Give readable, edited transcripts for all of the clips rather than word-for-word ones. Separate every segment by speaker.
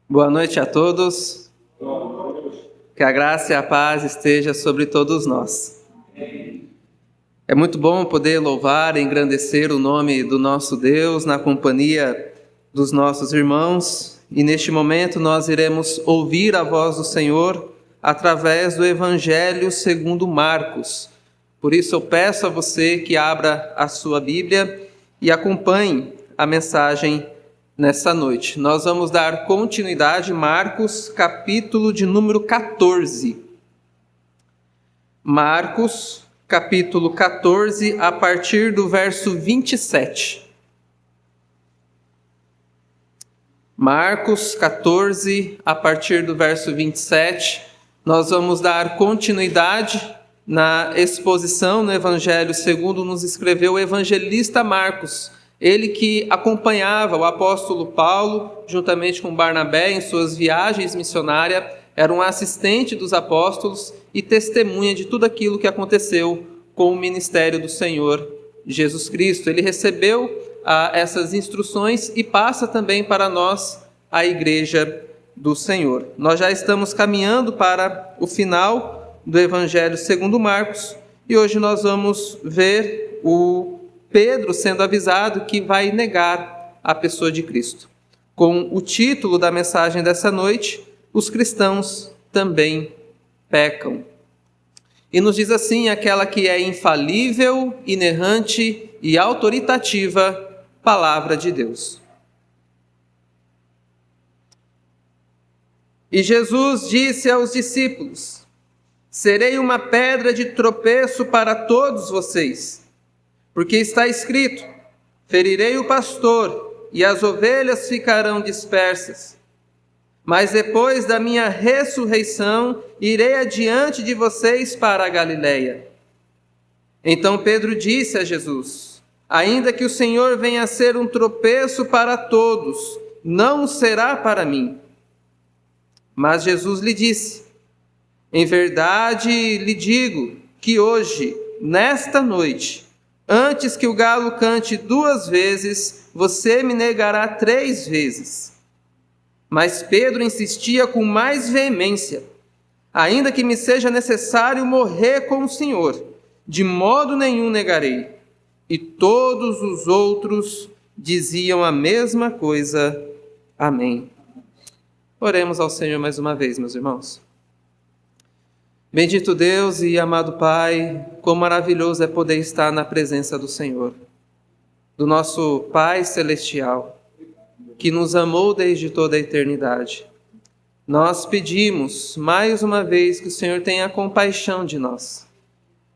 Speaker 1: Boa noite a todos. Que a graça e a paz esteja sobre todos nós. É muito bom poder louvar e engrandecer o nome do nosso Deus na companhia dos nossos irmãos. E neste momento nós iremos ouvir a voz do Senhor através do Evangelho segundo Marcos. Por isso eu peço a você que abra a sua Bíblia e acompanhe a mensagem nessa noite. Nós vamos dar continuidade a Marcos, capítulo de número 14. Marcos, capítulo 14, a partir do verso 27. Marcos 14, a partir do verso 27. Nós vamos dar continuidade na exposição no Evangelho segundo nos escreveu o evangelista Marcos. Ele que acompanhava o apóstolo Paulo, juntamente com Barnabé, em suas viagens missionárias, era um assistente dos apóstolos e testemunha de tudo aquilo que aconteceu com o ministério do Senhor Jesus Cristo. Ele recebeu essas instruções e passa também para nós, a igreja do Senhor. Nós já estamos caminhando para o final do Evangelho segundo Marcos e hoje nós vamos ver o Pedro sendo avisado que vai negar a pessoa de Cristo. Com o título da mensagem dessa noite, os cristãos também pecam. E nos diz assim, aquela que é infalível, inerrante e autoritativa palavra de Deus. E Jesus disse aos discípulos: serei uma pedra de tropeço para todos vocês. Porque está escrito: ferirei o pastor, e as ovelhas ficarão dispersas. Mas depois da minha ressurreição, irei adiante de vocês para a Galileia. Então Pedro disse a Jesus: ainda que o Senhor venha a ser um tropeço para todos, não o será para mim. Mas Jesus lhe disse: em verdade lhe digo que hoje, nesta noite, antes que o galo cante 2 vezes, você me negará 3 vezes. Mas Pedro insistia com mais veemência: ainda que me seja necessário morrer com o Senhor, de modo nenhum negarei. E todos os outros diziam a mesma coisa. Amém. Oremos ao Senhor mais uma vez, meus irmãos. Bendito Deus e amado Pai, quão maravilhoso é poder estar na presença do Senhor, do nosso Pai Celestial, que nos amou desde toda a eternidade. Nós pedimos, mais uma vez, que o Senhor tenha compaixão de nós,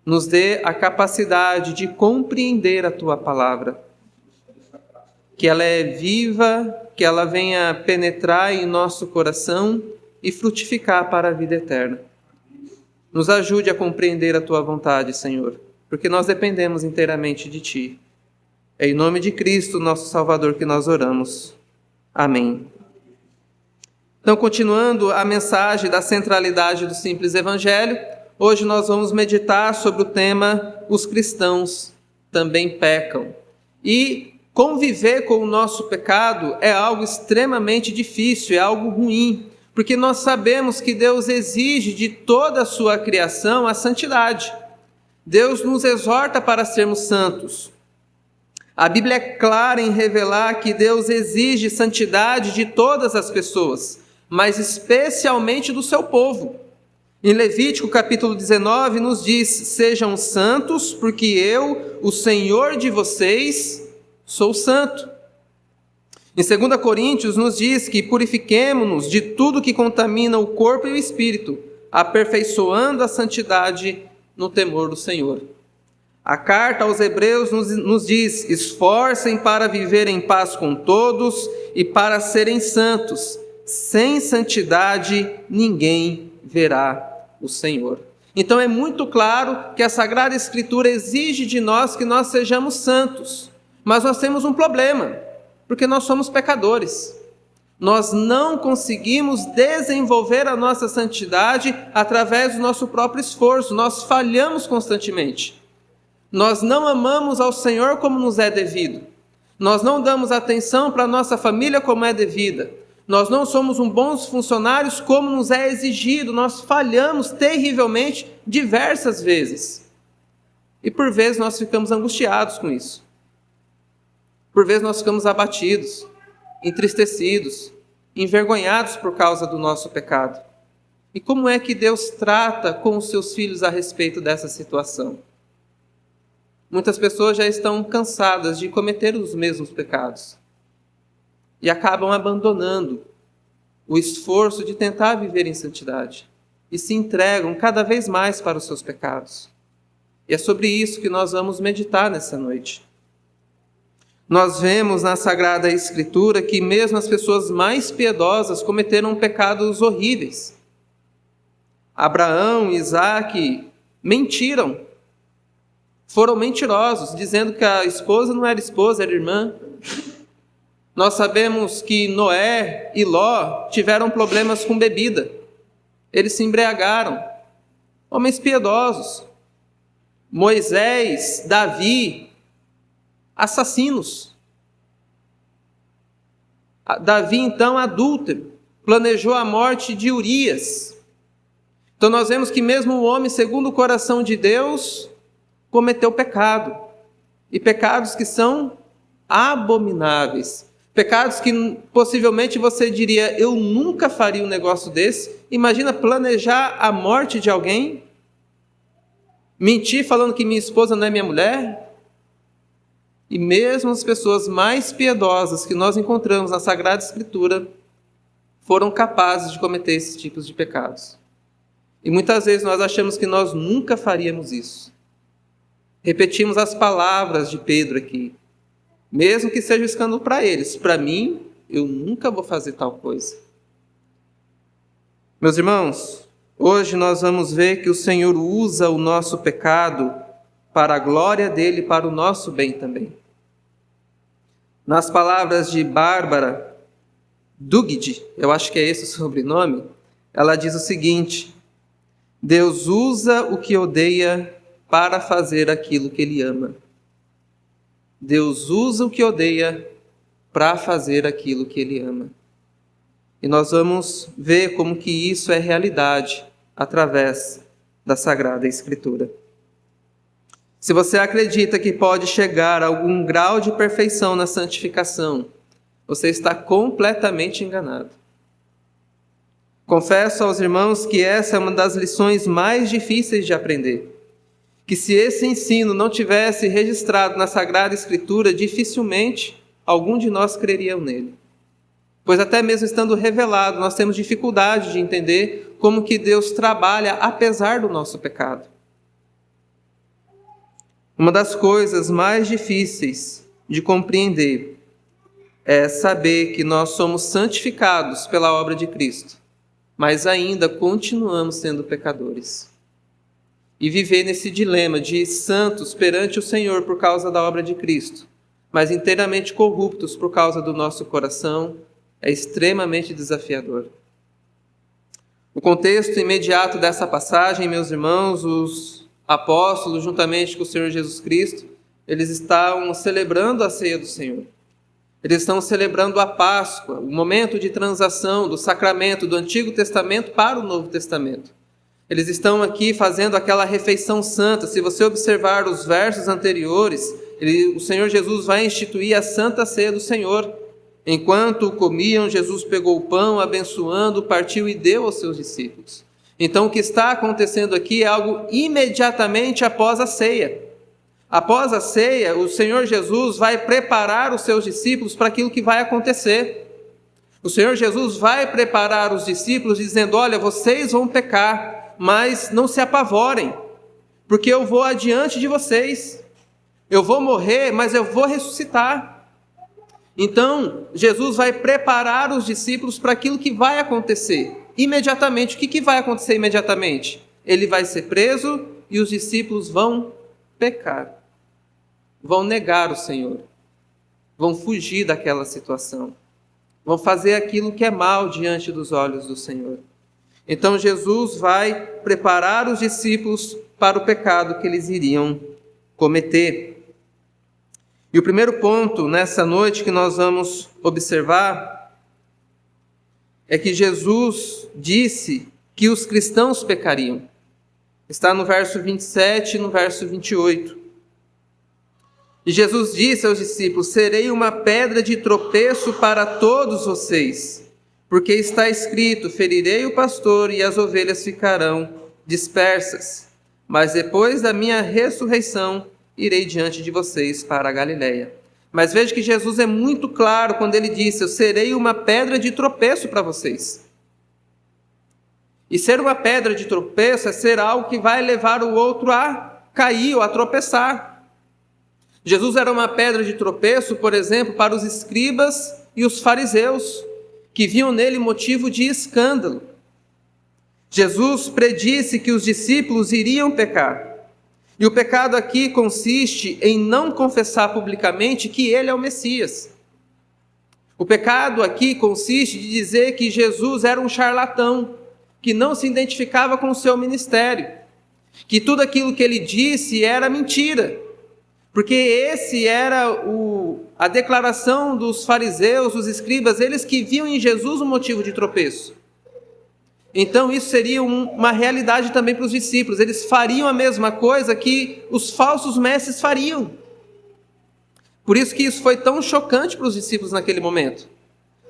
Speaker 1: nos dê a capacidade de compreender a Tua Palavra, que ela é viva, que ela venha penetrar em nosso coração e frutificar para a vida eterna. Nos ajude a compreender a Tua vontade, Senhor, porque nós dependemos inteiramente de Ti. É em nome de Cristo, nosso Salvador, que nós oramos. Amém. Então, continuando a mensagem da centralidade do simples Evangelho, hoje nós vamos meditar sobre o tema Os cristãos também pecam. E conviver com o nosso pecado é algo extremamente difícil, é algo ruim, porque nós sabemos que Deus exige de toda a sua criação a santidade. Deus nos exorta para sermos santos. A Bíblia é clara em revelar que Deus exige santidade de todas as pessoas, mas especialmente do seu povo. Em Levítico capítulo 19 nos diz: sejam santos, porque eu, o Senhor de vocês, sou santo. Em 2 Coríntios nos diz que purifiquemo-nos de tudo que contamina o corpo e o espírito, aperfeiçoando a santidade no temor do Senhor. A carta aos Hebreus nos diz: esforcem para viver em paz com todos e para serem santos. Sem santidade ninguém verá o Senhor. Então é muito claro que a Sagrada Escritura exige de nós que nós sejamos santos. Mas nós temos um problema, porque nós somos pecadores. Nós não conseguimos desenvolver a nossa santidade através do nosso próprio esforço. Nós falhamos constantemente. Nós não amamos ao Senhor como nos é devido. Nós não damos atenção para a nossa família como é devida. Nós não somos bons funcionários como nos é exigido, nós falhamos terrivelmente diversas vezes. E por vezes nós ficamos angustiados com isso. Por vezes nós ficamos abatidos, entristecidos, envergonhados por causa do nosso pecado. E como é que Deus trata com os seus filhos a respeito dessa situação? Muitas pessoas já estão cansadas de cometer os mesmos pecados e acabam abandonando o esforço de tentar viver em santidade e se entregam cada vez mais para os seus pecados. E é sobre isso que nós vamos meditar nessa noite. Nós vemos na Sagrada Escritura que mesmo as pessoas mais piedosas cometeram pecados horríveis. Abraão e Isaque mentiram, foram mentirosos, dizendo que a esposa não era esposa, era irmã. Nós sabemos que Noé e Ló tiveram problemas com bebida. Eles se embriagaram. Homens piedosos. Moisés, Davi, assassinos. Davi, então, adúltero, planejou a morte de Urias. Então nós vemos que mesmo o homem, segundo o coração de Deus, cometeu pecado. E pecados que são abomináveis. Pecados que possivelmente você diria, eu nunca faria um negócio desse. Imagina planejar a morte de alguém. Mentir falando que minha esposa não é minha mulher. E mesmo as pessoas mais piedosas que nós encontramos na Sagrada Escritura foram capazes de cometer esses tipos de pecados. E muitas vezes nós achamos que nós nunca faríamos isso. Repetimos as palavras de Pedro aqui. Mesmo que seja um escândalo para eles. Para mim, eu nunca vou fazer tal coisa. Meus irmãos, hoje nós vamos ver que o Senhor usa o nosso pecado para a glória dele e para o nosso bem também. Nas palavras de Bárbara Dugid, eu acho que é esse o sobrenome, ela diz o seguinte: Deus usa o que odeia para fazer aquilo que ele ama. Deus usa o que odeia para fazer aquilo que ele ama. E nós vamos ver como que isso é realidade através da Sagrada Escritura. Se você acredita que pode chegar a algum grau de perfeição na santificação, você está completamente enganado. Confesso aos irmãos que essa é uma das lições mais difíceis de aprender. Que se esse ensino não tivesse registrado na Sagrada Escritura, dificilmente algum de nós creria nele. Pois até mesmo estando revelado, nós temos dificuldade de entender como que Deus trabalha apesar do nosso pecado. Uma das coisas mais difíceis de compreender é saber que nós somos santificados pela obra de Cristo, mas ainda continuamos sendo pecadores. E viver nesse dilema de santos perante o Senhor por causa da obra de Cristo, mas inteiramente corruptos por causa do nosso coração, é extremamente desafiador. O contexto imediato dessa passagem, meus irmãos, os apóstolos, juntamente com o Senhor Jesus Cristo, eles estavam celebrando a ceia do Senhor. Eles estão celebrando a Páscoa, o momento de transação do sacramento do Antigo Testamento para o Novo Testamento. Eles estão aqui fazendo aquela refeição santa. Se você observar os versos anteriores, o Senhor Jesus vai instituir a Santa Ceia do Senhor. Enquanto comiam, Jesus pegou o pão, abençoando, partiu e deu aos seus discípulos. Então, o que está acontecendo aqui é algo imediatamente após a ceia. Após a ceia, o Senhor Jesus vai preparar os seus discípulos para aquilo que vai acontecer. O Senhor Jesus vai preparar os discípulos dizendo, olha, vocês vão pecar, mas não se apavorem, porque eu vou adiante de vocês. Eu vou morrer, mas eu vou ressuscitar. Então, Jesus vai preparar os discípulos para aquilo que vai acontecer imediatamente. O que vai acontecer imediatamente? Ele vai ser preso e os discípulos vão pecar. Vão negar o Senhor. Vão fugir daquela situação. Vão fazer aquilo que é mal diante dos olhos do Senhor. Então Jesus vai preparar os discípulos para o pecado que eles iriam cometer. E o primeiro ponto nessa noite que nós vamos observar é que Jesus disse que os cristãos pecariam. Está no verso 27 e no verso 28. E Jesus disse aos discípulos: serei uma pedra de tropeço para todos vocês, porque está escrito: ferirei o pastor e as ovelhas ficarão dispersas. Mas depois da minha ressurreição, irei diante de vocês para a Galileia. Mas veja que Jesus é muito claro quando ele disse: eu serei uma pedra de tropeço para vocês. E ser uma pedra de tropeço é ser algo que vai levar o outro a cair ou a tropeçar. Jesus era uma pedra de tropeço, por exemplo, para os escribas e os fariseus, que viam nele motivo de escândalo. Jesus predisse que os discípulos iriam pecar. E o pecado aqui consiste em não confessar publicamente que ele é o Messias. O pecado aqui consiste de dizer que Jesus era um charlatão, que não se identificava com o seu ministério, que tudo aquilo que ele disse era mentira, porque esse era a declaração dos fariseus, dos escribas, eles que viam em Jesus um motivo de tropeço. Então isso seria uma realidade também para os discípulos. Eles fariam a mesma coisa que os falsos mestres fariam. Por isso que isso foi tão chocante para os discípulos naquele momento.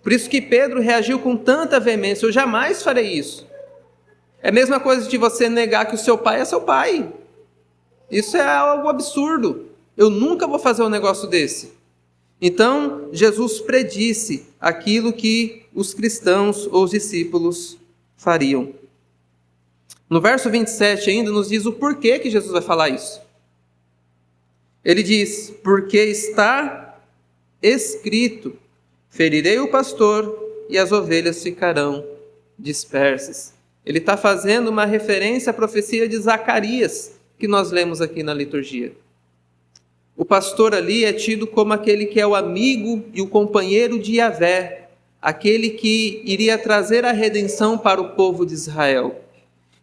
Speaker 1: Por isso que Pedro reagiu com tanta veemência: eu jamais farei isso. É a mesma coisa de você negar que o seu pai é seu pai. Isso é algo absurdo. Eu nunca vou fazer um negócio desse. Então Jesus predisse aquilo que os cristãos ou os discípulos fariam. No verso 27 ainda nos diz o porquê que Jesus vai falar isso. Ele diz: porque está escrito: ferirei o pastor e as ovelhas ficarão dispersas. Ele está fazendo uma referência à profecia de Zacarias, que nós lemos aqui na liturgia. O pastor ali é tido como aquele que é o amigo e o companheiro de Yahvé, aquele que iria trazer a redenção para o povo de Israel.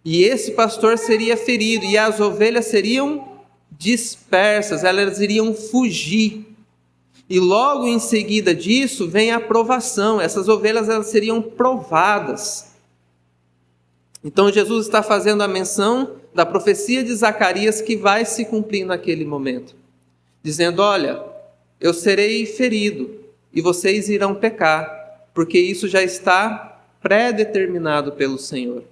Speaker 1: E esse pastor seria ferido e as ovelhas seriam dispersas, elas iriam fugir. E logo em seguida disso vem a provação. Essas ovelhas elas seriam provadas. Então Jesus está fazendo a menção da profecia de Zacarias que vai se cumprir naquele momento, dizendo: olha, eu serei ferido e vocês irão pecar, porque isso já está pré-determinado pelo Senhor.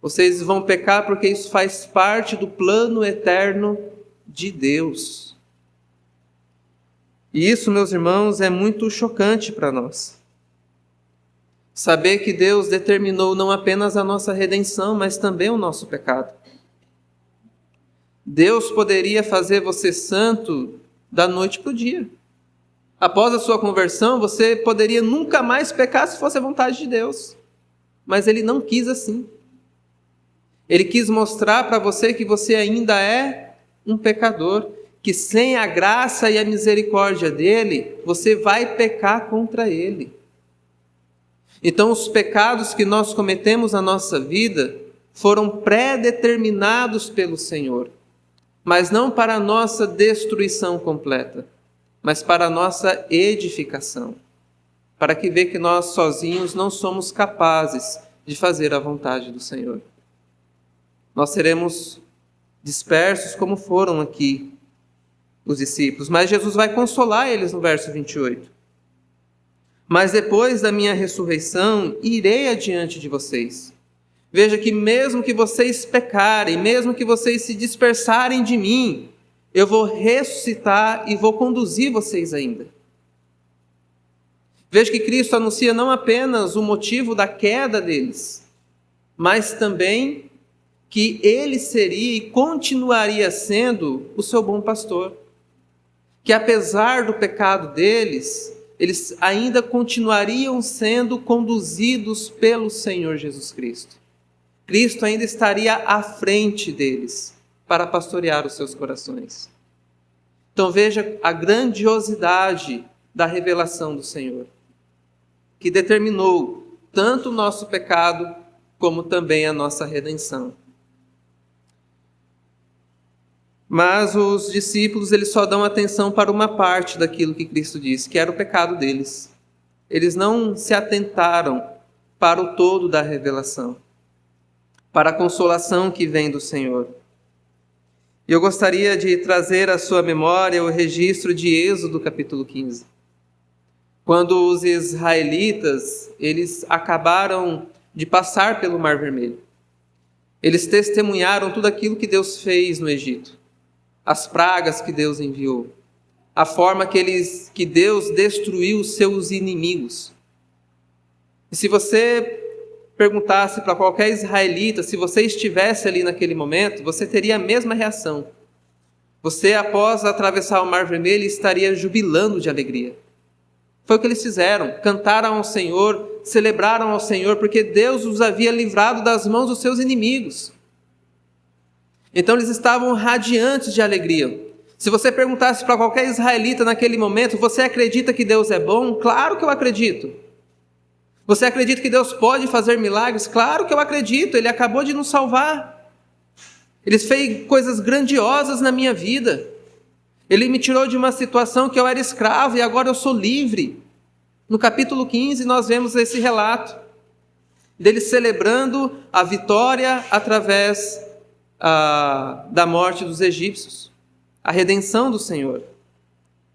Speaker 1: Vocês vão pecar porque isso faz parte do plano eterno de Deus. E isso, meus irmãos, é muito chocante para nós. Saber que Deus determinou não apenas a nossa redenção, mas também o nosso pecado. Deus poderia fazer você santo da noite para o dia. Após a sua conversão, você poderia nunca mais pecar se fosse a vontade de Deus. Mas Ele não quis assim. Ele quis mostrar para você que você ainda é um pecador, que sem a graça e a misericórdia dEle, você vai pecar contra Ele. Então, os pecados que nós cometemos na nossa vida foram pré-determinados pelo Senhor, mas não para a nossa destruição completa, mas para a nossa edificação, para que veja que nós sozinhos não somos capazes de fazer a vontade do Senhor. Nós seremos dispersos como foram aqui os discípulos, mas Jesus vai consolar eles no verso 28. Mas depois da minha ressurreição, irei adiante de vocês. Veja que mesmo que vocês pecarem, mesmo que vocês se dispersarem de mim, eu vou ressuscitar e vou conduzir vocês ainda. Veja que Cristo anuncia não apenas o motivo da queda deles, mas também que ele seria e continuaria sendo o seu bom pastor. Que apesar do pecado deles, eles ainda continuariam sendo conduzidos pelo Senhor Jesus Cristo. Cristo ainda estaria à frente deles para pastorear os seus corações. Então veja a grandiosidade da revelação do Senhor, que determinou tanto o nosso pecado como também a nossa redenção. Mas os discípulos eles só dão atenção para uma parte daquilo que Cristo disse, que era o pecado deles. Eles não se atentaram para o todo da revelação, para a consolação que vem do Senhor. E eu gostaria de trazer à sua memória o registro de Êxodo capítulo 15. Quando os israelitas, eles acabaram de passar pelo Mar Vermelho. Eles testemunharam tudo aquilo que Deus fez no Egito, as pragas que Deus enviou, a forma que Deus destruiu os seus inimigos. E se você perguntasse para qualquer israelita, se você estivesse ali naquele momento, você teria a mesma reação. Você, após atravessar o Mar Vermelho, estaria jubilando de alegria. Foi o que eles fizeram, cantaram ao Senhor, celebraram ao Senhor, porque Deus os havia livrado das mãos dos seus inimigos. Então eles estavam radiantes de alegria. Se você perguntasse para qualquer israelita naquele momento, você acredita que Deus é bom? Claro que eu acredito. Você acredita que Deus pode fazer milagres? Claro que eu acredito, Ele acabou de nos salvar. Ele fez coisas grandiosas na minha vida. Ele me tirou de uma situação que eu era escravo e agora eu sou livre. No capítulo 15 nós vemos esse relato dele celebrando a vitória através da morte dos egípcios, a redenção do Senhor.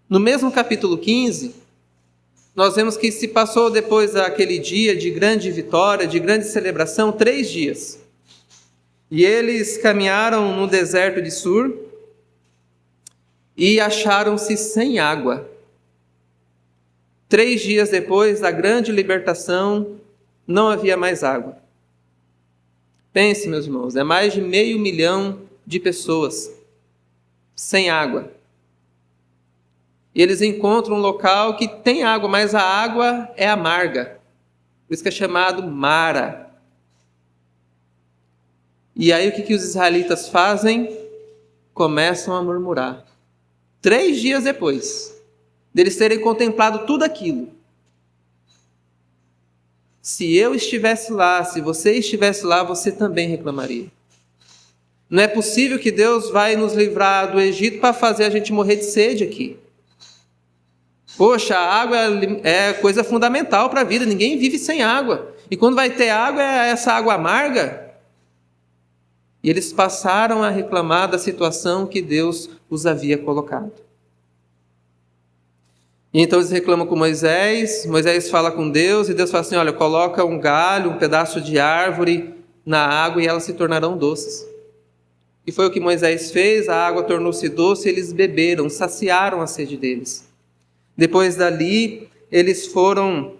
Speaker 1: No mesmo capítulo 15, nós vemos que se passou depois daquele dia de grande vitória, de grande celebração, 3 dias. E eles caminharam no deserto de Sur, e acharam-se sem água. 3 dias depois da grande libertação, não havia mais água. Pense, meus irmãos, é mais de 500 mil de pessoas sem água. E eles encontram um local que tem água, mas a água é amarga. Por isso que é chamado Mara. E aí o que os israelitas fazem? Começam a murmurar. 3 dias depois deles terem contemplado tudo aquilo. Se eu estivesse lá, se você estivesse lá, você também reclamaria. Não é possível que Deus vai nos livrar do Egito para fazer a gente morrer de sede aqui. Poxa, a água é coisa fundamental para a vida, ninguém vive sem água. E quando vai ter água, é essa água amarga. E eles passaram a reclamar da situação que Deus os havia colocado. E então eles reclamam com Moisés, Moisés fala com Deus, e Deus fala assim, olha, coloca um galho, um pedaço de árvore na água e elas se tornarão doces. E foi o que Moisés fez, a água tornou-se doce, e eles beberam, saciaram a sede deles. Depois dali, eles foram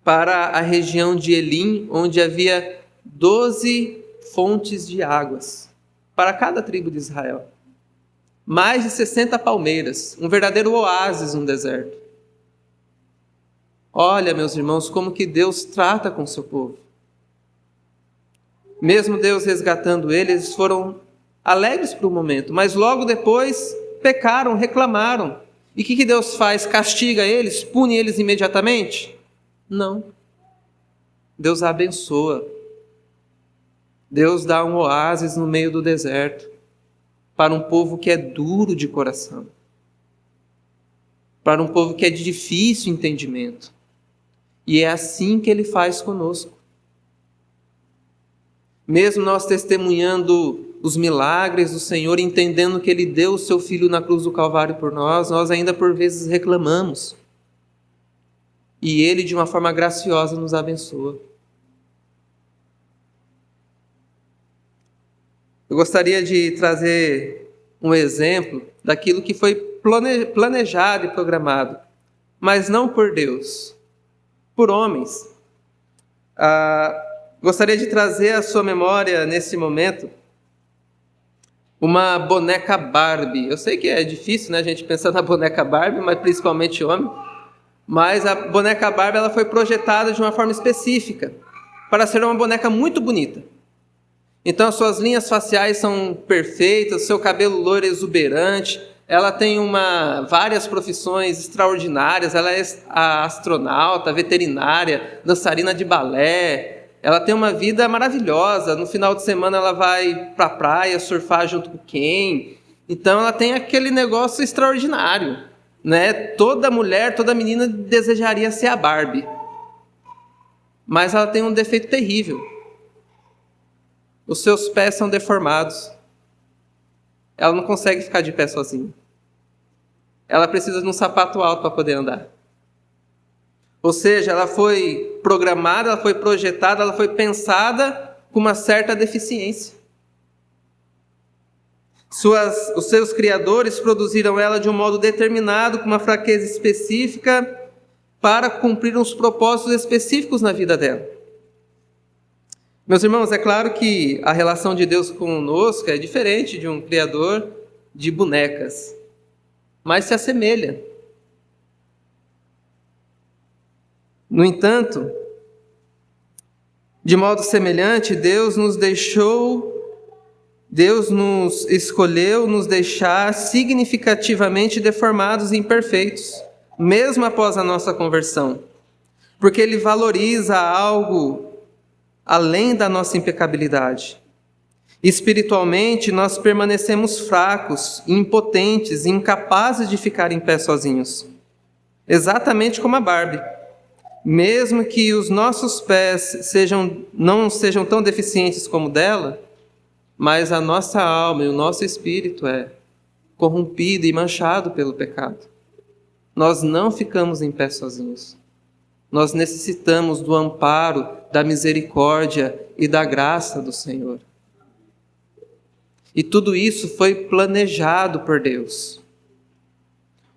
Speaker 1: para a região de Elim, onde havia 12 fontes de águas para cada tribo de Israel. Mais de 60 palmeiras, um verdadeiro oásis no deserto. Olha, meus irmãos, como que Deus trata com o seu povo. Mesmo Deus resgatando eles foram alegres por um momento, mas logo depois pecaram, reclamaram. E o que Deus faz? Castiga eles? Pune eles imediatamente? Não. Deus abençoa. Deus dá um oásis no meio do deserto para um povo que é duro de coração, para um povo que é de difícil entendimento. E é assim que Ele faz conosco. Mesmo nós testemunhando os milagres do Senhor, entendendo que Ele deu o Seu Filho na cruz do Calvário por nós, nós ainda por vezes reclamamos. E Ele, de uma forma graciosa, nos abençoa. Eu gostaria de trazer um exemplo daquilo que foi planejado e programado, mas não por Deus, por homens. Gostaria de trazer à sua memória, nesse momento, uma boneca Barbie. Eu sei que é difícil, né, a gente pensar na boneca Barbie, mas principalmente homem. Mas a boneca Barbie ela foi projetada de uma forma específica, para ser uma boneca muito bonita. Então, as suas linhas faciais são perfeitas, seu cabelo loiro é exuberante, ela tem várias profissões extraordinárias, ela é astronauta, veterinária, dançarina de balé, ela tem uma vida maravilhosa, no final de semana ela vai para a praia surfar junto com quem, então ela tem aquele negócio extraordinário, né? Toda mulher, toda menina desejaria ser a Barbie. mas ela tem um defeito terrível. Os seus pés são deformados. Ela não consegue ficar de pé sozinha. Ela precisa de um sapato alto para poder andar. Ou seja, ela foi programada, ela foi projetada, ela foi pensada com uma certa deficiência. Os seus criadores produziram ela de um modo determinado, com uma fraqueza específica, para cumprir uns propósitos específicos na vida dela. Meus irmãos, é claro que a relação de Deus conosco é diferente de um criador de bonecas, mas se assemelha. No entanto, de modo semelhante, Deus nos escolheu nos deixar significativamente deformados e imperfeitos, mesmo após a nossa conversão, porque Ele valoriza algo além da nossa impecabilidade. Espiritualmente, nós permanecemos fracos, impotentes, incapazes de ficar em pé sozinhos, exatamente como a Barbie. Mesmo que os nossos pés não sejam tão deficientes como o dela, mas a nossa alma e o nosso espírito é corrompido e manchado pelo pecado. Nós não ficamos em pé sozinhos. Nós necessitamos do amparo, da misericórdia e da graça do Senhor. E tudo isso foi planejado por Deus.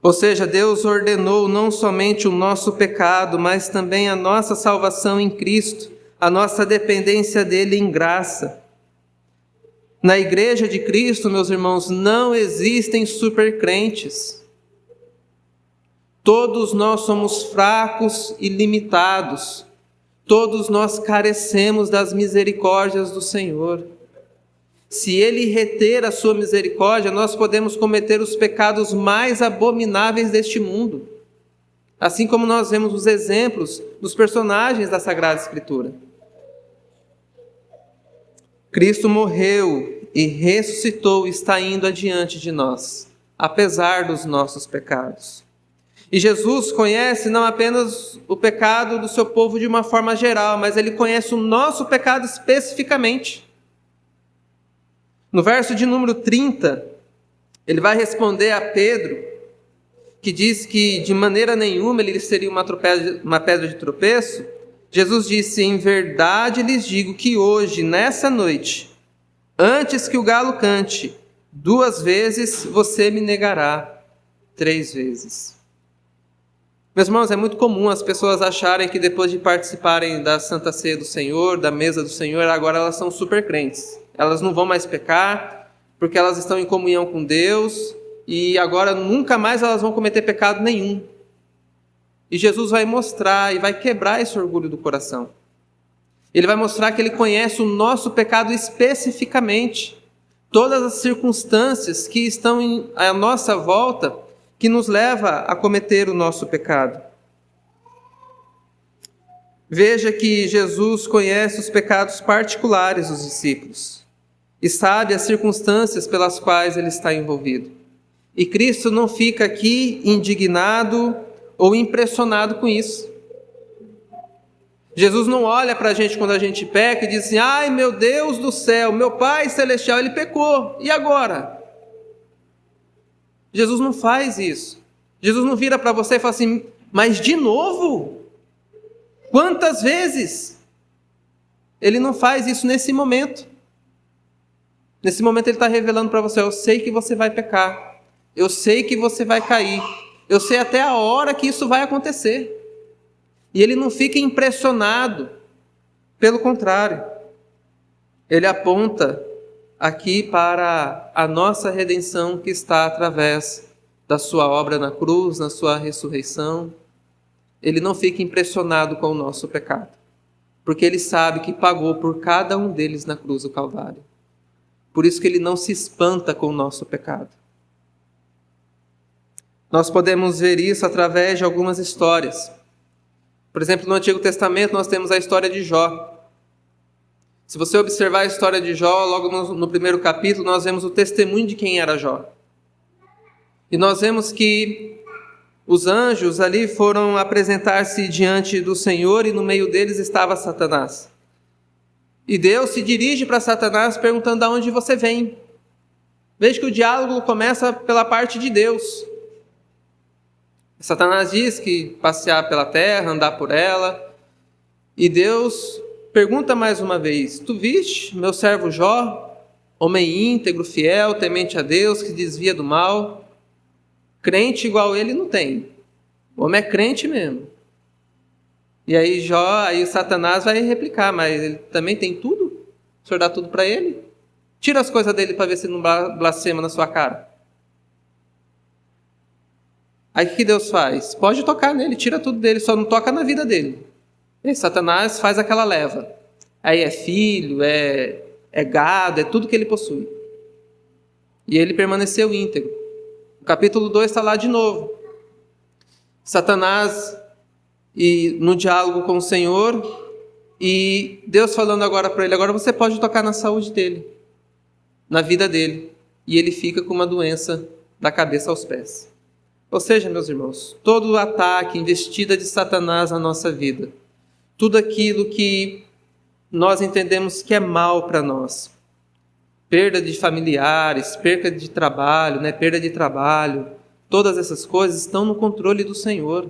Speaker 1: Ou seja, Deus ordenou não somente o nosso pecado, mas também a nossa salvação em Cristo, a nossa dependência dele em graça. Na Igreja de Cristo, meus irmãos, não existem supercrentes. Todos nós somos fracos e limitados. Todos nós carecemos das misericórdias do Senhor. Se Ele reter a sua misericórdia, nós podemos cometer os pecados mais abomináveis deste mundo. Assim como nós vemos os exemplos dos personagens da Sagrada Escritura. Cristo morreu e ressuscitou e está indo adiante de nós, apesar dos nossos pecados. E Jesus conhece não apenas o pecado do seu povo de uma forma geral, mas Ele conhece o nosso pecado especificamente. No verso de número 30, Ele vai responder a Pedro, que diz que de maneira nenhuma ele seria uma pedra de tropeço. Jesus disse: em verdade lhes digo que hoje, nessa noite, antes que o galo cante, 2 vezes você me negará 3 vezes. Meus irmãos, é muito comum as pessoas acharem que depois de participarem da Santa Ceia do Senhor, da mesa do Senhor, agora elas são super crentes. Elas não vão mais pecar, porque elas estão em comunhão com Deus, e agora nunca mais elas vão cometer pecado nenhum. E Jesus vai mostrar e vai quebrar esse orgulho do coração. Ele vai mostrar que Ele conhece o nosso pecado especificamente. Todas as circunstâncias que estão à nossa volta, que nos leva a cometer o nosso pecado. Veja que Jesus conhece os pecados particulares dos discípulos e sabe as circunstâncias pelas quais ele está envolvido. E Cristo não fica aqui indignado ou impressionado com isso. Jesus não olha para a gente quando a gente peca e diz assim: ai meu Deus do céu, meu Pai Celestial, ele pecou, e agora? Jesus não faz isso. Jesus não vira para você e fala assim: mas de novo? Quantas vezes? Ele não faz isso nesse momento. Nesse momento ele está revelando para você: eu sei que você vai pecar, eu sei que você vai cair, eu sei até a hora que isso vai acontecer. E ele não fica impressionado, pelo contrário, ele aponta aqui para a nossa redenção que está através da sua obra na cruz, na sua ressurreição. Ele não fica impressionado com o nosso pecado, porque ele sabe que pagou por cada um deles na cruz do Calvário. Por isso que ele não se espanta com o nosso pecado. Nós podemos ver isso através de algumas histórias. Por exemplo, no Antigo Testamento nós temos a história de Jó. Se você observar a história de Jó, logo no primeiro capítulo, nós vemos o testemunho de quem era Jó. E nós vemos que Os anjos ali foram apresentar-se diante do Senhor e no meio deles estava Satanás. E Deus se dirige para Satanás perguntando: de onde você vem? Veja que o diálogo começa pela parte de Deus. Satanás diz que passear pela terra, andar por ela. E Deus pergunta mais uma vez: tu viste meu servo Jó, homem íntegro, fiel, temente a Deus, que desvia do mal? Crente igual ele não tem. O homem é crente mesmo. E aí Satanás vai replicar: mas ele também tem tudo? O Senhor dá tudo para ele? Tira as coisas dele para ver se não blasfema na sua cara. Aí o que Deus faz? Pode tocar nele, tira tudo dele, só não toca na vida dele. E Satanás faz aquela leva. Aí é filho, é gado, é tudo que ele possui. E ele permaneceu íntegro. No capítulo 2 está lá de novo. Satanás no diálogo com o Senhor, e Deus falando agora para ele: agora você pode tocar na saúde dele, na vida dele. E ele fica com uma doença da cabeça aos pés. Ou seja, meus irmãos, todo o ataque, investida de Satanás na nossa vida, tudo aquilo que nós entendemos que é mal para nós, perda de familiares, perda de trabalho, perda de trabalho, todas essas coisas estão no controle do Senhor.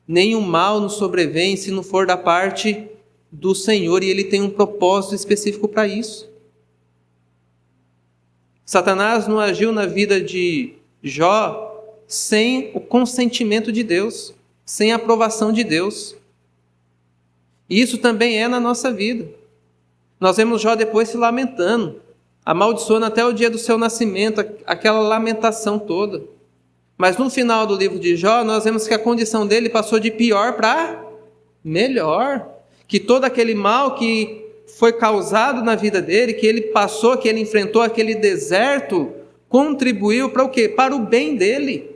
Speaker 1: Nenhum mal nos sobrevém se não for da parte do Senhor, e Ele tem um propósito específico para isso. Satanás não agiu na vida de Jó sem o consentimento de Deus, sem a aprovação de Deus. E isso também é na nossa vida. Nós vemos Jó depois se lamentando, amaldiçoando até o dia do seu nascimento, aquela lamentação toda. Mas no final do livro de Jó, nós vemos que a condição dele passou de pior para melhor. Que todo aquele mal que foi causado na vida dele, que ele passou, que ele enfrentou, aquele deserto, contribuiu para o quê? Para o bem dele.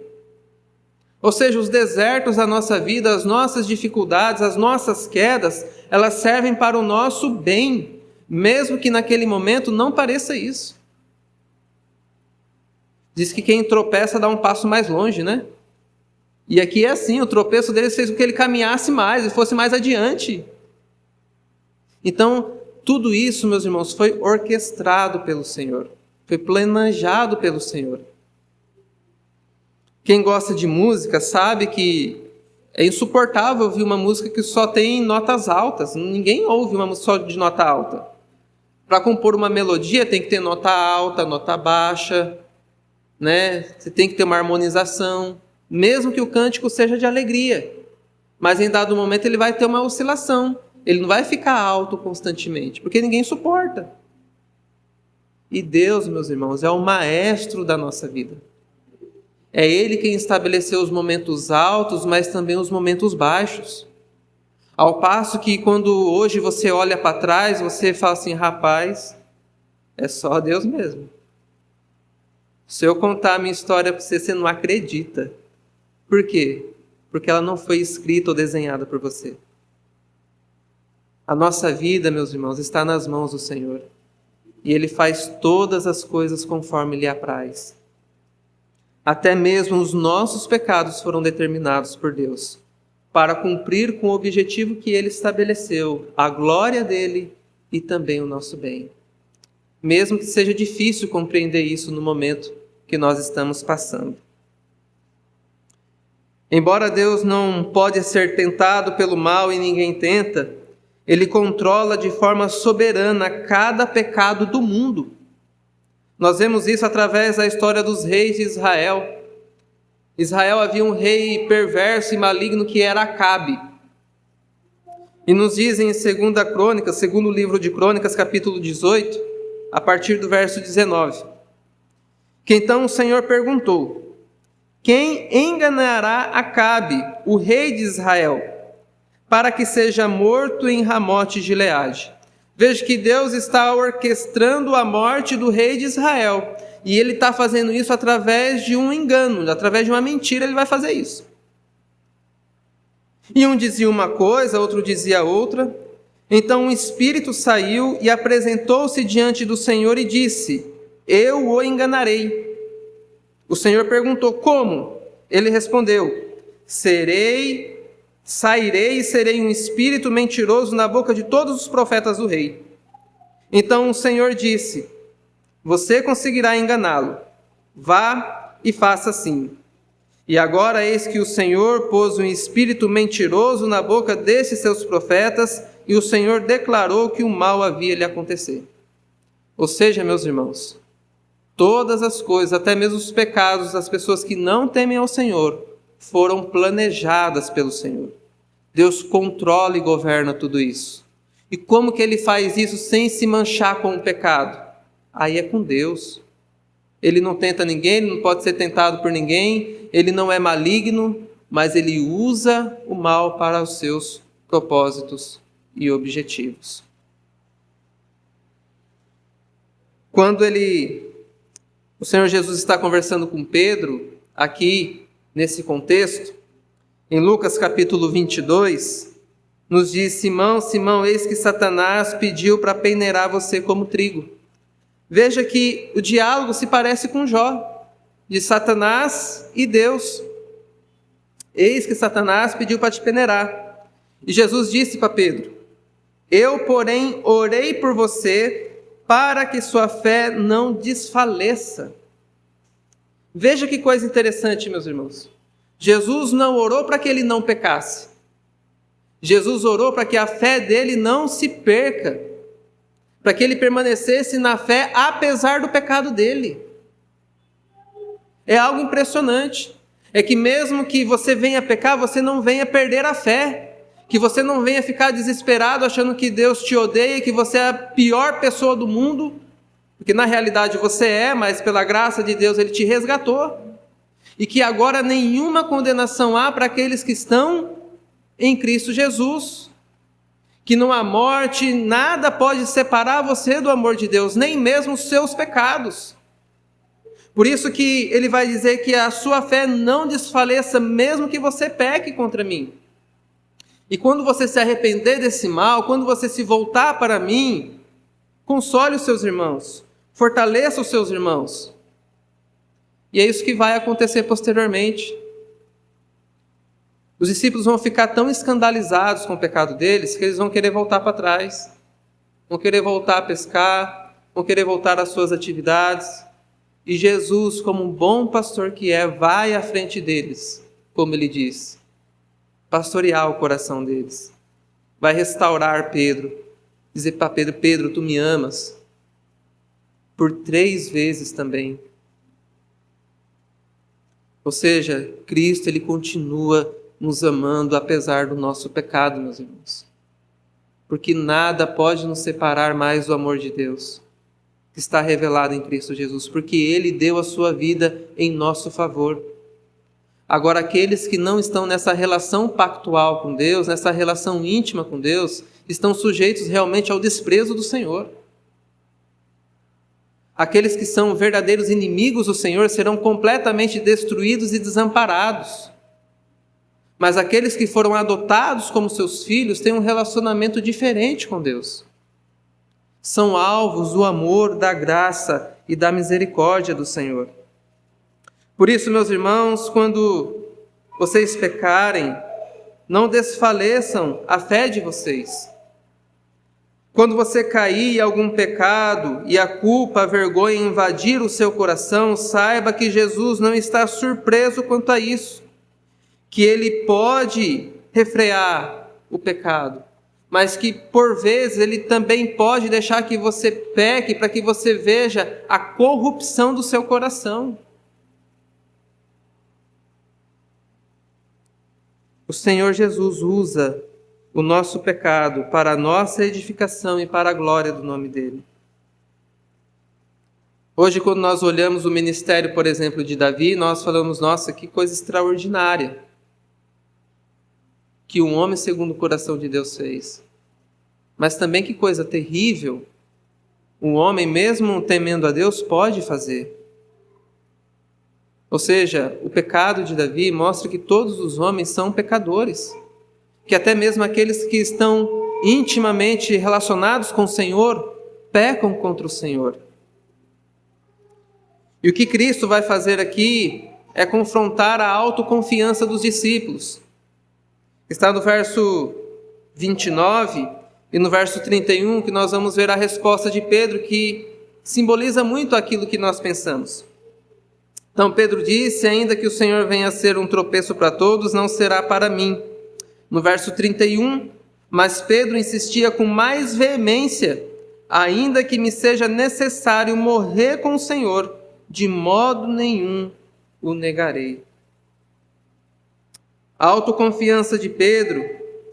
Speaker 1: Ou seja, os desertos da nossa vida, as nossas dificuldades, as nossas quedas, elas servem para o nosso bem, mesmo que naquele momento não pareça isso. Diz que quem tropeça dá um passo mais longe, né? E aqui é assim, o tropeço dele fez com que ele caminhasse mais e fosse mais adiante. Então, tudo isso, meus irmãos, foi orquestrado pelo Senhor, foi planejado pelo Senhor. Quem gosta de música sabe que é insuportável ouvir uma música que só tem notas altas. Ninguém ouve uma música só de nota alta. Para compor uma melodia tem que ter nota alta, nota baixa, Você tem que ter uma harmonização, mesmo que o cântico seja de alegria. Mas em dado momento ele vai ter uma oscilação. Ele não vai ficar alto constantemente, porque ninguém suporta. E Deus, meus irmãos, é o maestro da nossa vida. É Ele quem estabeleceu os momentos altos, mas também os momentos baixos. Ao passo que quando hoje você olha para trás, você fala assim: rapaz, é só Deus mesmo. Se eu contar a minha história para você, você não acredita. Por quê? Porque ela não foi escrita ou desenhada por você. A nossa vida, meus irmãos, está nas mãos do Senhor. E Ele faz todas as coisas conforme lhe apraz. Até mesmo os nossos pecados foram determinados por Deus, para cumprir com o objetivo que Ele estabeleceu, a glória dEle e também o nosso bem. Mesmo que seja difícil compreender isso no momento que nós estamos passando. Embora Deus não pode ser tentado pelo mal e ninguém tenta, Ele controla de forma soberana cada pecado do mundo. Nós vemos isso através da história dos reis de Israel. Israel havia um rei perverso e maligno que era Acabe. E nos dizem em 2 Crônicas, segundo livro de Crônicas, capítulo 18, a partir do verso 19, que então o Senhor perguntou: quem enganará Acabe, o rei de Israel, para que seja morto em Ramote de Gileade? Veja que Deus está orquestrando a morte do rei de Israel. E Ele está fazendo isso através de um engano, através de uma mentira Ele vai fazer isso. E um dizia uma coisa, outro dizia outra. Então um espírito saiu e apresentou-se diante do Senhor e disse: eu o enganarei. O Senhor perguntou: como? Ele respondeu: sairei e serei um espírito mentiroso na boca de todos os profetas do rei. Então o Senhor disse: você conseguirá enganá-lo. Vá e faça assim. E agora eis que o Senhor pôs um espírito mentiroso na boca desses seus profetas, e o Senhor declarou que o mal havia lhe acontecer. Ou seja, meus irmãos, todas as coisas, até mesmo os pecados das pessoas que não temem ao Senhor, foram planejadas pelo Senhor. Deus controla e governa tudo isso. E como que Ele faz isso sem se manchar com o pecado? Aí é com Deus. Ele não tenta ninguém, ele não pode ser tentado por ninguém, ele não é maligno, mas ele usa o mal para os seus propósitos e objetivos. Quando o Senhor Jesus está conversando com Pedro, aqui nesse contexto, em Lucas capítulo 22, nos diz: Simão, Simão, eis que Satanás pediu para peneirar você como trigo. Veja que o diálogo se parece com Jó, de Satanás e Deus. Eis que Satanás pediu para te peneirar. E Jesus disse para Pedro: eu, porém, orei por você para que sua fé não desfaleça. Veja que coisa interessante, meus irmãos. Jesus não orou para que ele não pecasse. Jesus orou para que a fé dele não se perca, para que ele permanecesse na fé apesar do pecado dele. É algo impressionante. É que mesmo que você venha pecar, você não venha perder a fé. Que você não venha ficar desesperado achando que Deus te odeia, que você é a pior pessoa do mundo, porque na realidade você é, mas pela graça de Deus Ele te resgatou. E que agora nenhuma condenação há para aqueles que estão em Cristo Jesus. Que não há morte, nada pode separar você do amor de Deus, nem mesmo os seus pecados. Por isso que ele vai dizer que a sua fé não desfaleça, mesmo que você peque contra mim. E quando você se arrepender desse mal, quando você se voltar para mim, console os seus irmãos, fortaleça os seus irmãos. E é isso que vai acontecer posteriormente. Os discípulos vão ficar tão escandalizados com o pecado deles que eles vão querer voltar para trás. Vão querer voltar a pescar, vão querer voltar às suas atividades. E Jesus, como um bom pastor que é, vai à frente deles, como ele diz, pastorear o coração deles. Vai restaurar Pedro, dizer para Pedro: Pedro, tu me amas. Por 3 vezes também. Ou seja, Cristo, Ele continua nos amando apesar do nosso pecado, meus irmãos. Porque nada pode nos separar mais do amor de Deus, que está revelado em Cristo Jesus, porque Ele deu a sua vida em nosso favor. Agora, aqueles que não estão nessa relação pactual com Deus, nessa relação íntima com Deus, estão sujeitos realmente ao desprezo do Senhor. Aqueles que são verdadeiros inimigos do Senhor serão completamente destruídos e desamparados. Mas aqueles que foram adotados como seus filhos têm um relacionamento diferente com Deus. São alvos do amor, da graça e da misericórdia do Senhor. Por isso, meus irmãos, quando vocês pecarem, não desfaleçam a fé de vocês. Quando você cair em algum pecado e a culpa, a vergonha invadir o seu coração, saiba que Jesus não está surpreso quanto a isso. Que Ele pode refrear o pecado, mas que por vezes Ele também pode deixar que você peque para que você veja a corrupção do seu coração. O Senhor Jesus usa o nosso pecado para a nossa edificação e para a glória do nome dEle. Hoje, quando nós olhamos o ministério, por exemplo, de Davi, nós falamos: nossa, que coisa extraordinária que um homem segundo o coração de Deus fez. Mas também que coisa terrível um homem, mesmo temendo a Deus, pode fazer. Ou seja, o pecado de Davi mostra que todos os homens são pecadores. Que até mesmo aqueles que estão intimamente relacionados com o Senhor, pecam contra o Senhor. E o que Cristo vai fazer aqui é confrontar a autoconfiança dos discípulos. Está no verso 29 e no verso 31 que nós vamos ver a resposta de Pedro, que simboliza muito aquilo que nós pensamos. Então Pedro disse: ainda que o Senhor venha a ser um tropeço para todos, não será para mim. No verso 31, mas Pedro insistia com mais veemência: ainda que me seja necessário morrer com o Senhor, de modo nenhum o negarei. A autoconfiança de Pedro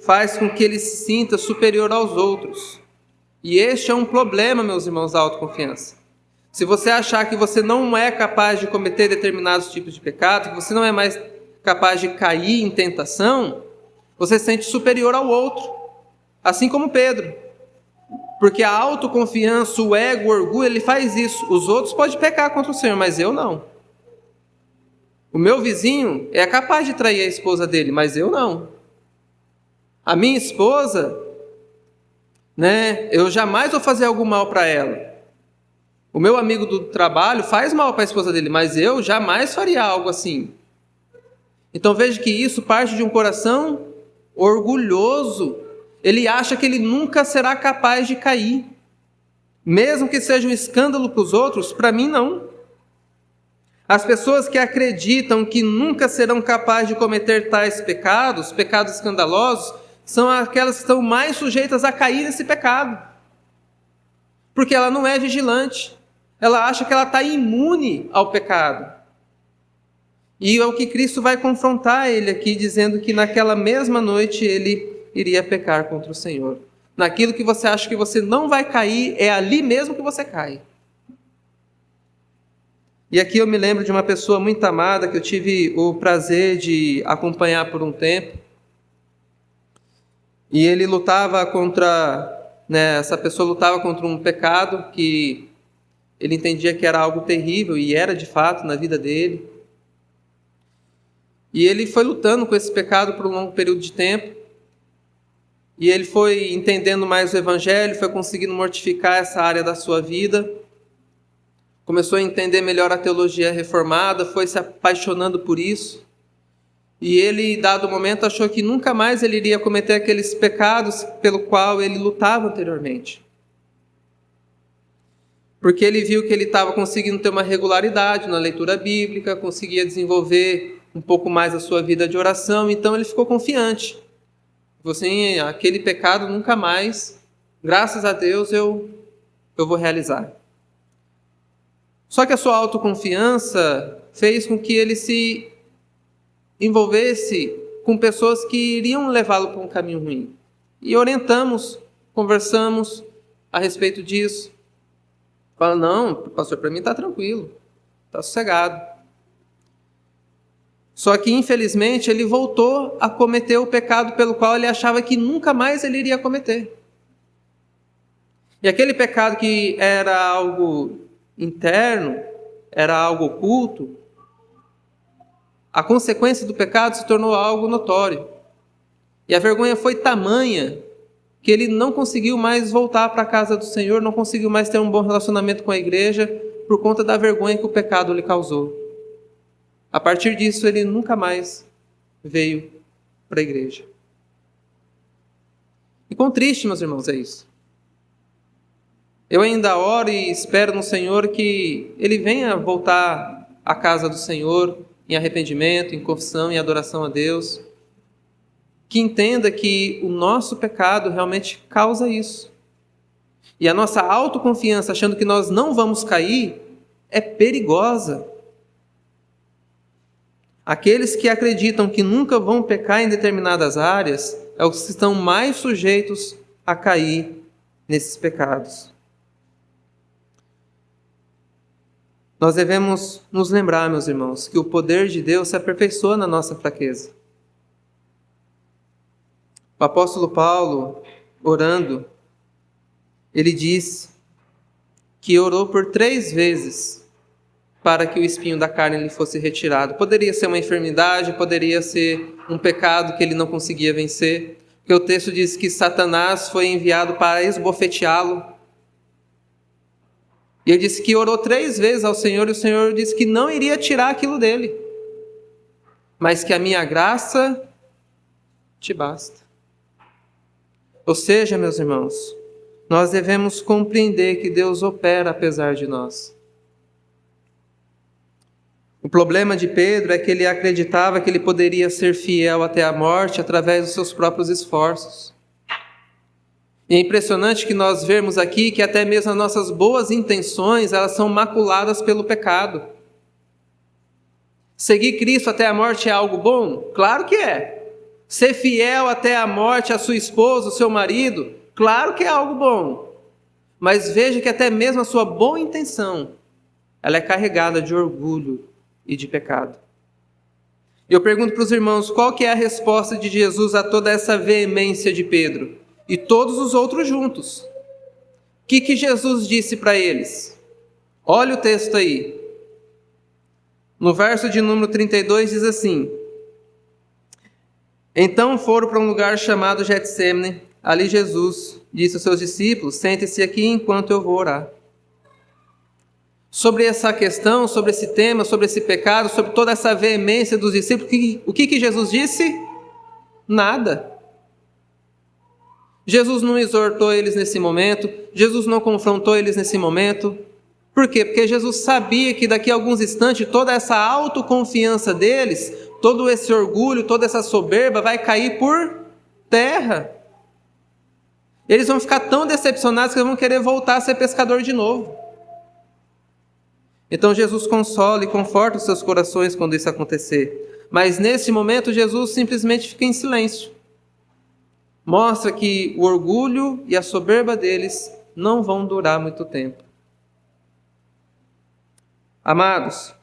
Speaker 1: faz com que ele se sinta superior aos outros. E este é um problema, meus irmãos, da autoconfiança. Se você achar que você não é capaz de cometer determinados tipos de pecado, que você não é mais capaz de cair em tentação, você se sente superior ao outro, assim como Pedro. Porque a autoconfiança, o ego, o orgulho, ele faz isso. Os outros podem pecar contra o Senhor, mas eu não. O meu vizinho é capaz de trair a esposa dele, mas eu não. A minha esposa, eu jamais vou fazer algo mal para ela. O meu amigo do trabalho faz mal para a esposa dele, mas eu jamais faria algo assim. Então veja que isso parte de um coração orgulhoso. Ele acha que ele nunca será capaz de cair. Mesmo que seja um escândalo para os outros, para mim não. As pessoas que acreditam que nunca serão capazes de cometer tais pecados, pecados escandalosos, são aquelas que estão mais sujeitas a cair nesse pecado. Porque ela não é vigilante. Ela acha que ela está imune ao pecado. E é o que Cristo vai confrontar ele aqui, dizendo que naquela mesma noite ele iria pecar contra o Senhor. Naquilo que você acha que você não vai cair, é ali mesmo que você cai. E aqui eu me lembro de uma pessoa muito amada que eu tive o prazer de acompanhar por um tempo. E ele lutava essa pessoa lutava contra um pecado que ele entendia que era algo terrível, e era de fato na vida dele. E ele foi lutando com esse pecado por um longo período de tempo. E ele foi entendendo mais o Evangelho, foi conseguindo mortificar essa área da sua vida. Começou a entender melhor a teologia reformada, foi se apaixonando por isso. E ele, dado momento, achou que nunca mais ele iria cometer aqueles pecados pelo qual ele lutava anteriormente. Porque ele viu que ele estava conseguindo ter uma regularidade na leitura bíblica, conseguia desenvolver um pouco mais a sua vida de oração, então ele ficou confiante. Assim, aquele pecado nunca mais, graças a Deus, eu vou realizar. Só que a sua autoconfiança fez com que ele se envolvesse com pessoas que iriam levá-lo para um caminho ruim. E orientamos, conversamos a respeito disso. Fala: não, pastor, para mim está tranquilo, está sossegado. Só que, infelizmente, ele voltou a cometer o pecado pelo qual ele achava que nunca mais ele iria cometer. E aquele pecado que era algo interno, era algo oculto, a consequência do pecado se tornou algo notório. E a vergonha foi tamanha que ele não conseguiu mais voltar para a casa do Senhor, não conseguiu mais ter um bom relacionamento com a igreja, por conta da vergonha que o pecado lhe causou. A partir disso, ele nunca mais veio para a igreja. E quão triste, meus irmãos, é isso. Eu ainda oro e espero no Senhor que ele venha voltar à casa do Senhor em arrependimento, em confissão, em adoração a Deus. Que entenda que o nosso pecado realmente causa isso. E a nossa autoconfiança, achando que nós não vamos cair, é perigosa. Aqueles que acreditam que nunca vão pecar em determinadas áreas é os que estão mais sujeitos a cair nesses pecados. Nós devemos nos lembrar, meus irmãos, que o poder de Deus se aperfeiçoa na nossa fraqueza. O apóstolo Paulo, orando, ele diz que orou por 3 vezes para que o espinho da carne lhe fosse retirado. Poderia ser uma enfermidade, poderia ser um pecado que ele não conseguia vencer, porque o texto diz que Satanás foi enviado para esbofeteá-lo. E ele disse que orou 3 vezes ao Senhor, e o Senhor disse que não iria tirar aquilo dele. mas que a minha graça te basta. Ou seja, meus irmãos, nós devemos compreender que Deus opera apesar de nós. O problema de Pedro é que ele acreditava que ele poderia ser fiel até a morte através dos seus próprios esforços. E é impressionante que nós vemos aqui que até mesmo as nossas boas intenções, elas são maculadas pelo pecado. Seguir Cristo até a morte é algo bom? Claro que é. Ser fiel até a morte à sua esposa, ao seu marido? Claro que é algo bom. Mas veja que até mesmo a sua boa intenção, ela é carregada de orgulho e de pecado. E eu pergunto para os irmãos, qual que é a resposta de Jesus a toda essa veemência de Pedro? E todos os outros juntos. O que Jesus disse para eles? Olha o texto aí. No verso de número 32 diz assim: Então foram para um lugar chamado Getsêmani. Ali Jesus disse aos seus discípulos: Sentem-se aqui enquanto eu vou orar. Sobre essa questão, sobre esse tema, sobre esse pecado, sobre toda essa veemência dos discípulos, o que Jesus disse? Nada. Jesus não exortou eles nesse momento, Jesus não confrontou eles nesse momento. Por quê? Porque Jesus sabia que daqui a alguns instantes toda essa autoconfiança deles, todo esse orgulho, toda essa soberba vai cair por terra. Eles vão ficar tão decepcionados que eles vão querer voltar a ser pescador de novo. Então Jesus consola e conforta os seus corações quando isso acontecer. Mas nesse momento Jesus simplesmente fica em silêncio. Mostra que o orgulho e a soberba deles não vão durar muito tempo. Amados,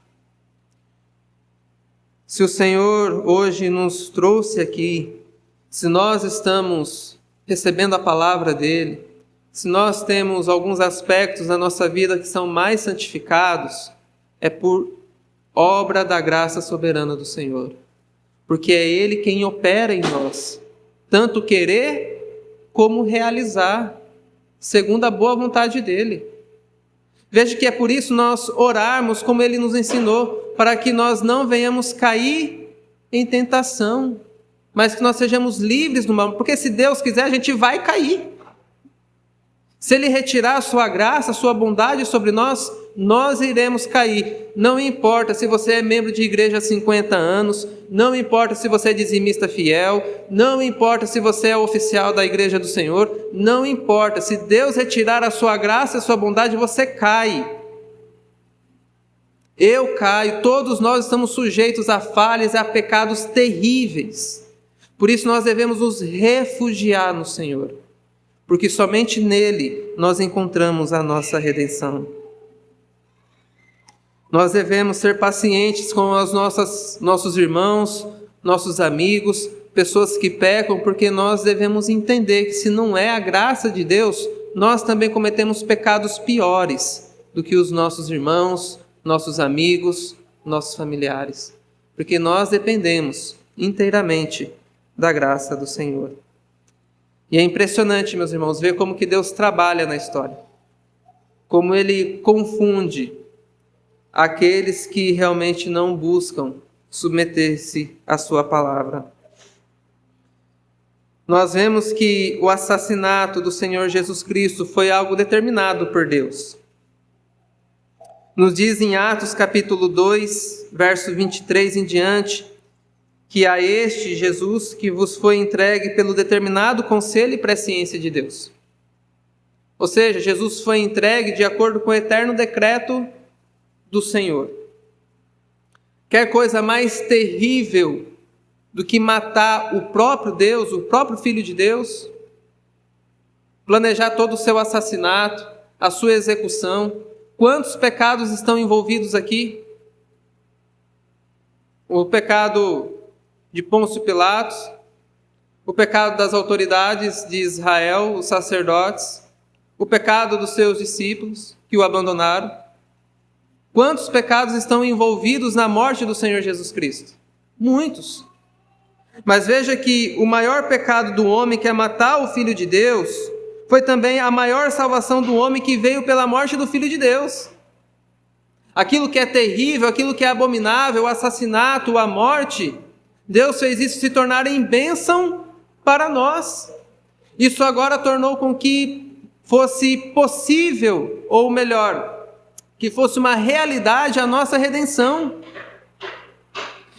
Speaker 1: se o Senhor hoje nos trouxe aqui, se nós estamos recebendo a palavra dEle, se nós temos alguns aspectos da nossa vida que são mais santificados, é por obra da graça soberana do Senhor. Porque é Ele quem opera em nós, tanto querer como realizar, segundo a boa vontade dEle. Veja que é por isso nós orarmos como Ele nos ensinou, para que nós não venhamos cair em tentação, mas que nós sejamos livres do mal, porque se Deus quiser a gente vai cair. Se Ele retirar a sua graça, a sua bondade sobre nós, nós iremos cair. Não importa se você é membro de igreja há 50 anos, não importa se você é dizimista fiel, não importa se você é oficial da igreja do Senhor, não importa. Se Deus retirar a sua graça e a sua bondade, você cai. Eu caio, todos nós estamos sujeitos a falhas e a pecados terríveis. Por isso nós devemos nos refugiar no Senhor, porque somente nele nós encontramos a nossa redenção. Nós devemos ser pacientes com os nossos irmãos, nossos amigos, pessoas que pecam, porque nós devemos entender que se não é a graça de Deus, nós também cometemos pecados piores do que os nossos irmãos, nossos amigos, nossos familiares, porque nós dependemos inteiramente da graça do Senhor. E é impressionante, meus irmãos, ver como que Deus trabalha na história, como Ele confunde aqueles que realmente não buscam submeter-se à sua palavra. Nós vemos que o assassinato do Senhor Jesus Cristo foi algo determinado por Deus. Nos diz em Atos capítulo 2, verso 23 em diante, que a este Jesus que vos foi entregue pelo determinado conselho e presciência de Deus. Ou seja, Jesus foi entregue de acordo com o eterno decreto do Senhor. Quer coisa mais terrível do que matar o próprio Deus, o próprio Filho de Deus? Planejar todo o seu assassinato, a sua execução. Quantos pecados estão envolvidos aqui? O pecado de Pôncio Pilatos, o pecado das autoridades de Israel, os sacerdotes, o pecado dos seus discípulos que o abandonaram. Quantos pecados estão envolvidos na morte do Senhor Jesus Cristo? Muitos. Mas veja que o maior pecado do homem, que é matar o Filho de Deus, foi também a maior salvação do homem, que veio pela morte do Filho de Deus. Aquilo que é terrível, aquilo que é abominável, o assassinato, a morte, Deus fez isso se tornar em bênção para nós. Isso agora tornou com que fosse possível, ou melhor, que fosse uma realidade a nossa redenção.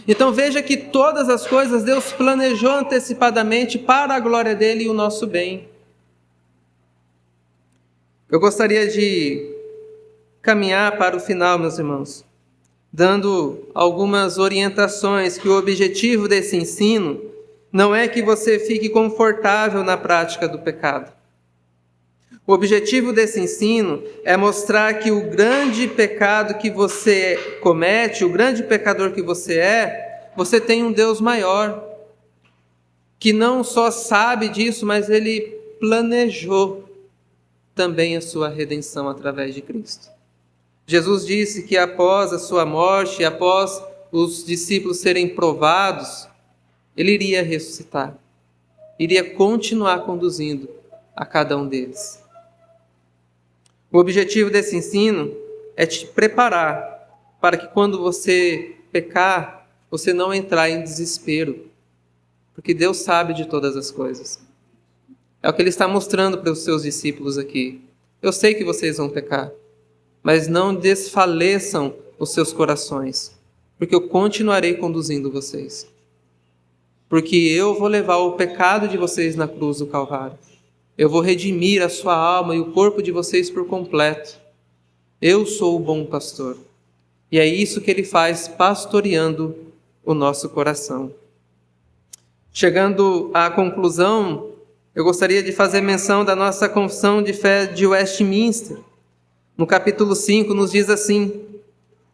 Speaker 1: Então veja que todas as coisas Deus planejou antecipadamente para a glória dele e o nosso bem. Eu gostaria de caminhar para o final, meus irmãos, dando algumas orientações que o objetivo desse ensino não é que você fique confortável na prática do pecado. O objetivo desse ensino é mostrar que o grande pecado que você comete, o grande pecador que você tem um Deus maior, que não só sabe disso, mas Ele planejou também a sua redenção através de Cristo. Jesus disse que após a sua morte, após os discípulos serem provados, Ele iria ressuscitar, iria continuar conduzindo a cada um deles. O objetivo desse ensino é te preparar para que quando você pecar, você não entrar em desespero, porque Deus sabe de todas as coisas. É o que Ele está mostrando para os seus discípulos aqui. Eu sei que vocês vão pecar, mas não desfaleçam os seus corações, porque eu continuarei conduzindo vocês. Porque eu vou levar o pecado de vocês na cruz do Calvário. Eu vou redimir a sua alma e o corpo de vocês por completo. Eu sou o bom pastor. E é isso que Ele faz pastoreando o nosso coração. Chegando à conclusão, eu gostaria de fazer menção da nossa confissão de fé de Westminster. No capítulo 5 nos diz assim: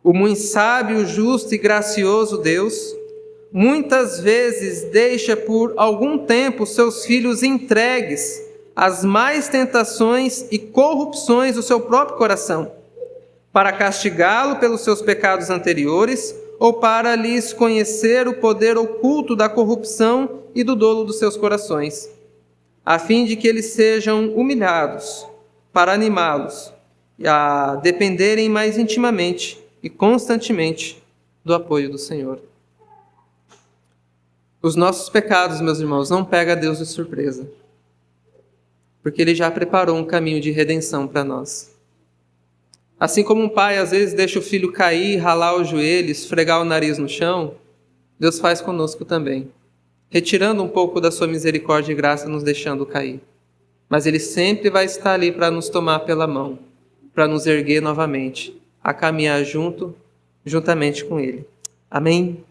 Speaker 1: o muito sábio, justo e gracioso Deus muitas vezes deixa por algum tempo seus filhos entregues às mais tentações e corrupções do seu próprio coração, para castigá-lo pelos seus pecados anteriores ou para lhes conhecer o poder oculto da corrupção e do dolo dos seus corações, a fim de que eles sejam humilhados, para animá-los a dependerem mais intimamente e constantemente do apoio do Senhor. Os nossos pecados, meus irmãos, não pega Deus de surpresa, porque Ele já preparou um caminho de redenção para nós. Assim como um pai às vezes deixa o filho cair, ralar o joelho, esfregar o nariz no chão, Deus faz conosco também, retirando um pouco da sua misericórdia e graça, nos deixando cair. Mas Ele sempre vai estar ali para nos tomar pela mão, para nos erguer novamente, a caminhar juntamente com Ele. Amém?